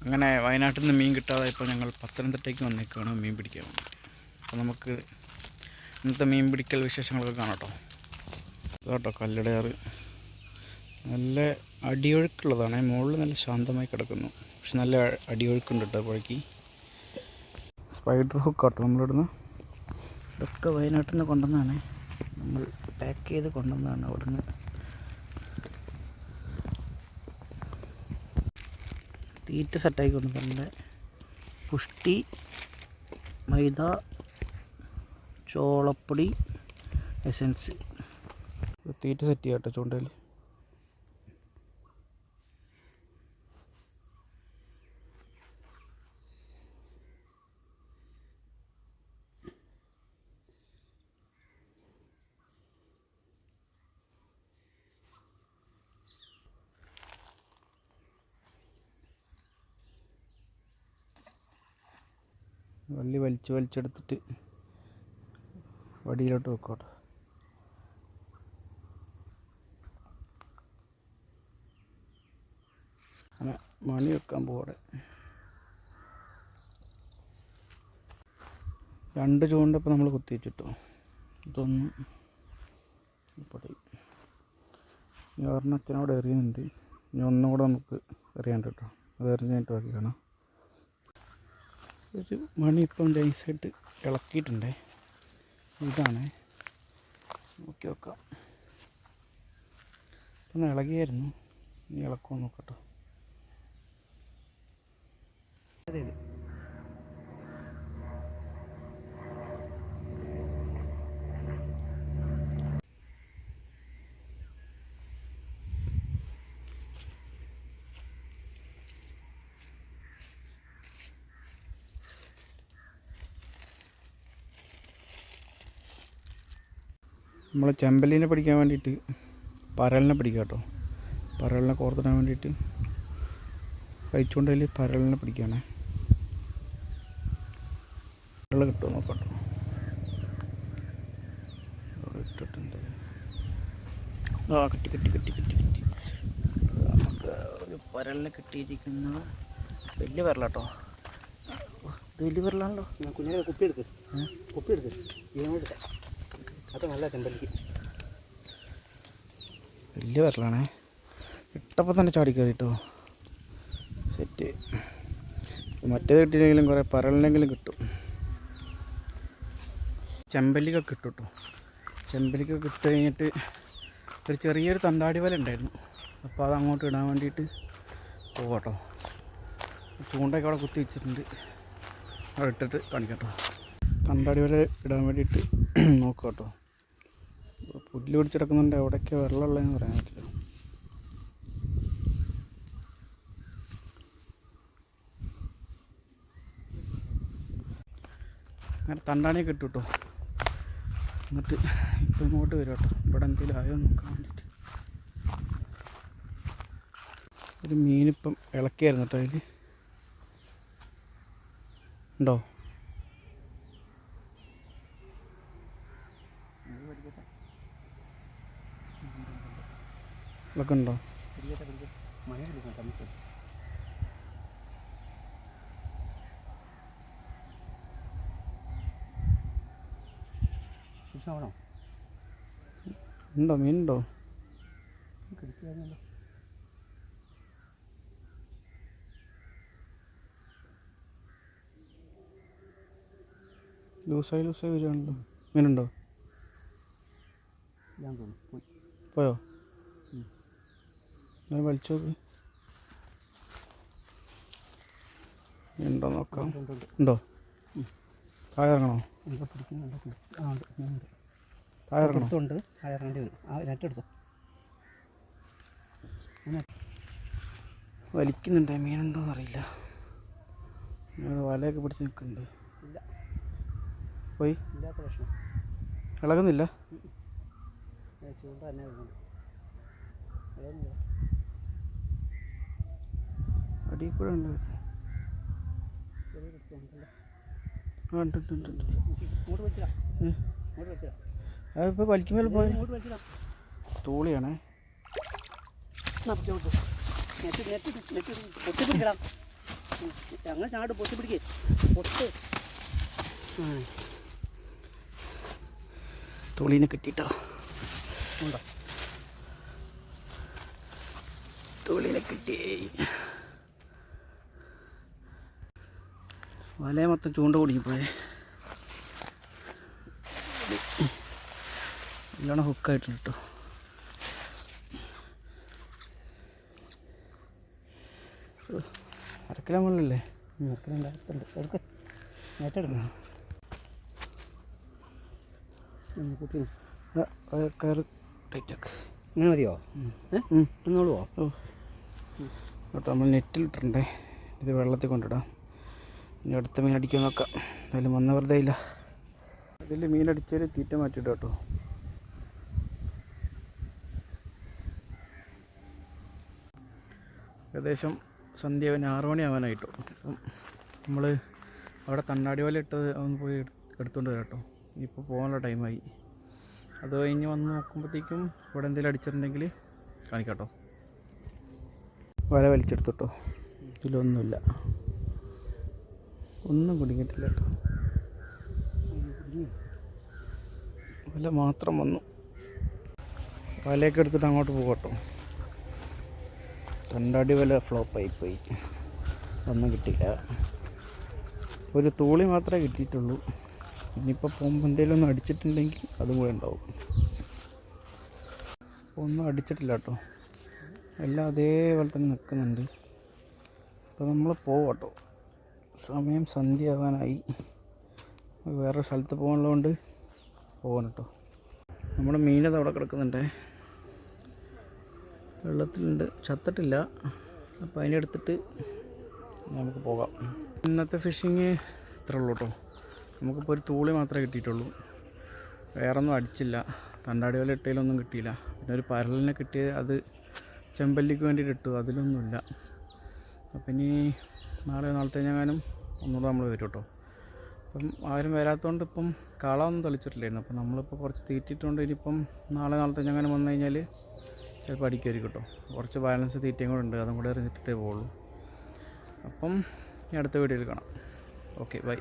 അങ്ങനെ വയനാട്ടിൽ നിന്ന് മീൻ കിട്ടാതെ ഇപ്പോൾ ഞങ്ങൾ പത്തനംതിട്ടയ്ക്ക് വന്നേക്കാണ് മീൻ പിടിക്കാൻ വേണ്ടിയിട്ട്. അപ്പോൾ നമുക്ക് ഇന്നത്തെ മീൻ പിടിക്കൽ വിശേഷങ്ങളൊക്കെ കാണാം കേട്ടോ. കേട്ടോ കല്ലടയാറ് നല്ല അടിയൊഴുക്കുള്ളതാണ്. മുകളിൽ നല്ല ശാന്തമായി കിടക്കുന്നു, പക്ഷെ നല്ല അടിയൊഴുക്കുണ്ട് കേട്ടോ പുഴയ്ക്ക്. സ്പൈഡർ ഹുക്ക് കേട്ടോ നമ്മളിവിടുന്ന്. ഇതൊക്കെ വയനാട്ടിൽ നിന്ന് കൊണ്ടുവന്നതാണ്, നമ്മൾ പാക്ക് ചെയ്ത് കൊണ്ടുവന്നതാണ് അവിടുന്ന്. തീറ്റ സെറ്റാക്കി കൊണ്ടുവന്നിട്ടുണ്ട്. പുഷ്ടി, മൈദ, ചോളപ്പൊടി, എസൻസ്. തീറ്റ സെറ്റ് ചെയ്യാം കേട്ടോ ചൂണ്ടയിൽ. വള്ളി വലിച്ചെടുത്തിട്ട് വടിയിലോട്ട് വെക്കോട്ടെ. അങ്ങനെ മണി വെക്കാൻ പോകട്ടെ. 2 ചൂണ്ടപ്പോൾ നമ്മൾ കുത്തി വെച്ചിട്ടോ. ഇതൊന്നും പൊടി ഇനി ഒരെണ്ണത്തിനോട് എറിയുന്നുണ്ട്. ഇനി ഒന്നും കൂടെ നമുക്ക് എറിയാണ്ട് കേട്ടോ. അത് എറിഞ്ഞിട്ട് ബാക്കി കാണാം. ഒരു മണി ഇപ്പം നൈസായിട്ട് ഇളക്കിയിട്ടുണ്ടേ. ഇതാണ് നോക്കി വെക്കാം. ഇപ്പം ഇളകിയായിരുന്നു, ഇനി ഇളക്കുമോ നോക്കട്ടോ. അതെ നമ്മൾ ചെമ്പല്ലിനെ പിടിക്കാൻ വേണ്ടിയിട്ട് പരലിനെ പിടിക്കാം കേട്ടോ. പരലിനെ കോർത്തിടാൻ വേണ്ടിയിട്ട് കഴിച്ചുകൊണ്ടതിൽ പരലിനെ പിടിക്കുകയാണേ. പരൽ കിട്ടുമോ നോക്കട്ടോ. ഇട്ടിട്ടുണ്ട്. കിട്ടി നമുക്ക് ഒരു പരലിനെ കിട്ടിയിരിക്കുന്ന വലിയ പരലാട്ടോ. ഇത് വലിയ പരലാണല്ലോ. കുഞ്ഞിനെ കുപ്പിയെടുക്ക് അത് നല്ല ചെമ്പല്ലിക്ക് വലിയ പരലാണേ. ഇട്ടപ്പോൾ തന്നെ ചാടി കയറിട്ടോ. സെറ്റ്. മറ്റേത് കിട്ടിയില്ലെങ്കിലും കുറേ പരലിനെങ്കിലും കിട്ടും. ചെമ്പല്ലിക്കൊക്കെ കിട്ടും കേട്ടോ. ചെമ്പല്ലിക്കൊക്കെ ഇട്ട് കഴിഞ്ഞിട്ട് ഒരു ചെറിയൊരു തണ്ടാടി വല ഉണ്ടായിരുന്നു. അപ്പോൾ അത് അങ്ങോട്ട് ഇടാൻ വേണ്ടിയിട്ട് പോകാട്ടോ. ചൂണ്ടയൊക്കെ അവിടെ കുത്തി വെച്ചിട്ടുണ്ട്. അവിടെ ഇട്ടിട്ട് കാണിക്കട്ടോ. തണ്ടാടി വല ഇടാൻ വേണ്ടിയിട്ട് നോക്കാം കേട്ടോ. പുല്ല് പിടിച്ചെടുക്കുന്നുണ്ട്. എവിടെയൊക്കെ വെള്ളമുള്ളതെന്ന് പറയാൻ പറ്റില്ല. അങ്ങനെ തണ്ടാണിയൊക്കെ ഇട്ടു കേട്ടോ. എന്നിട്ട് ഇപ്പം ഇങ്ങോട്ട് വരും കേട്ടോ. ഇവിടെ എന്തെങ്കിലും ആയോ നോക്കാൻ വേണ്ടിയിട്ട്. ഒരു മീനിപ്പം ഇളക്കിയായിരുന്നു കേട്ടോ. അതിൽ ഉണ്ടോ? ഇതൊക്കെ ഉണ്ടോ? ഉണ്ടോ? മീനുണ്ടോ? ലൂസായി വരികയാണല്ലോ. മീനുണ്ടോ? പോയോ? ഞാൻ വലിച്ചു നോക്ക്. ഉണ്ടോ നോക്കാം. ഉണ്ടോ? താഴെ ഇറങ്ങണോ? താഴെ ഇറങ്ങണോ? വലിക്കുന്നുണ്ട്. മീനുണ്ടോയെന്ന് അറിയില്ല. വലയൊക്കെ പിടിച്ച് നിൽക്കുന്നുണ്ട്. പോയി ഇളകുന്നില്ല. അടിയിൽ കൂടെ ഉണ്ട്. അതിപ്പോൾ വലിക്കുമ്പോൾ പോയി. തൂളിയാണേ. അങ്ങനെ ചാട് പൊട്ടി പിടിക്കേ പൊട്ട്. തുളീനെ കിട്ടിട്ടോ. ഉണ്ടോ? തുളീനെ കിട്ടി. വലയെ മൊത്തം ചൂണ്ട കുടുങ്ങിപ്പോയെ. നല്ലോണം ഹുക്കായിട്ടുണ്ട് കേട്ടോ. അരക്കിലോ മുകളിലല്ലേ? എടുക്ക് ഏറ്റെടുക്കണം. കുട്ടി കയറ് ടൈറ്റാക്ക്. ഇങ്ങനെ മതിയോ? എന്നോളുവോ? ഓ കേട്ടോ, നമ്മൾ നെറ്റിലിട്ടുണ്ടേ. ഇത് വെള്ളത്തിൽ കൊണ്ടിടാം. ഇനി അടുത്ത മീൻ അടിക്കാൻ നോക്കാം. അതിൽ വന്ന വെറുതെ ഇല്ല. അതിൽ മീനടിച്ചാൽ തീറ്റ മാറ്റിയിട്ട് കേട്ടോ. ഏകദേശം സന്ധ്യ 6 മണിയാവാനായിട്ടോ. അപ്പം നമ്മൾ അവിടെ തണ്ണാടി വല ഇട്ടത് ഒന്ന് പോയി എടുത്തുകൊണ്ട് വരാം കേട്ടോ. ഇപ്പോൾ പോകാനുള്ള ടൈമായി. അത് കഴിഞ്ഞ് വന്ന് നോക്കുമ്പോഴത്തേക്കും ഇവിടെ എന്തെങ്കിലും അടിച്ചിട്ടുണ്ടെങ്കിൽ കാണിക്കാം കേട്ടോ. വല വലിച്ചെടുത്തോട്ടോ. ഇതിലൊന്നുമില്ല, ഒന്നും കുടുങ്ങിയിട്ടില്ല കേട്ടോ. വല മാത്രം വന്നു. വലയൊക്കെ എടുത്തിട്ട് അങ്ങോട്ട് പോകട്ടോ. തണ്ടാടി വല ഫ്ലോപ്പായിപ്പോയി, ഒന്നും കിട്ടിയില്ല. ഒരു തൂളി മാത്രമേ കിട്ടിയിട്ടുള്ളൂ. ഇനിയിപ്പോൾ പോകുമ്പോൾ എന്തെങ്കിലും ഒന്ന് അടിച്ചിട്ടുണ്ടെങ്കിൽ അതും കൂടെ ഉണ്ടാവും. ഒന്നും അടിച്ചിട്ടില്ല കേട്ടോ. എല്ലാം അതേപോലെ തന്നെ നിൽക്കുന്നുണ്ട്. അപ്പോൾ നമ്മൾ പോവാം കേട്ടോ. സമയം സന്ധ്യ ആവാനായി. വേറെ സ്ഥലത്ത് പോകാനുള്ളതുകൊണ്ട് പോകാൻ കേട്ടോ. നമ്മുടെ മീനത് അവിടെ കിടക്കുന്നുണ്ടേ, വെള്ളത്തിലുണ്ട്, ചത്തിട്ടില്ല. അപ്പോൾ അതിനെടുത്തിട്ട് നമുക്ക് പോകാം. ഇന്നത്തെ ഫിഷിങ് ഇത്രേ ഉള്ളൂ കേട്ടോ. നമുക്കിപ്പോൾ ഒരു തൂളി മാത്രമേ കിട്ടിയിട്ടുള്ളൂ. വേറൊന്നും അടിച്ചില്ല. തണ്ടാടി വല ഇട്ടതിലൊന്നും കിട്ടിയില്ല. പിന്നെ ഒരു പരലിനെ കിട്ടിയത്, അത് ചെമ്പല്ലിക്ക് വേണ്ടിയിട്ട് ഇട്ടു, അതിലൊന്നുമില്ല. അപ്പം ഇനി നാളത്തെ ഞാനും ഒന്നുകൂടെ നമ്മൾ വരും കേട്ടോ. അപ്പം ആരും വരാത്തതുകൊണ്ട് ഇപ്പം കാളമൊന്നും തെളിച്ചിട്ടില്ലായിരുന്നു. അപ്പം നമ്മളിപ്പോൾ കുറച്ച് തീറ്റിട്ടുണ്ട്. ഇനിയിപ്പം നാളത്തെ ഞങ്ങനെ വന്നു കഴിഞ്ഞാൽ ചിലപ്പോൾ അടിക്കുമായിരിക്കും കേട്ടോ. കുറച്ച് ബാലൻസ് തീറ്റയും കൂടെ ഉണ്ട്, അതും കൂടെ എറിഞ്ഞിട്ടേ പോവുള്ളൂ. അപ്പം ഇനി അടുത്ത വീഡിയോയിൽ കാണാം. Okay, by.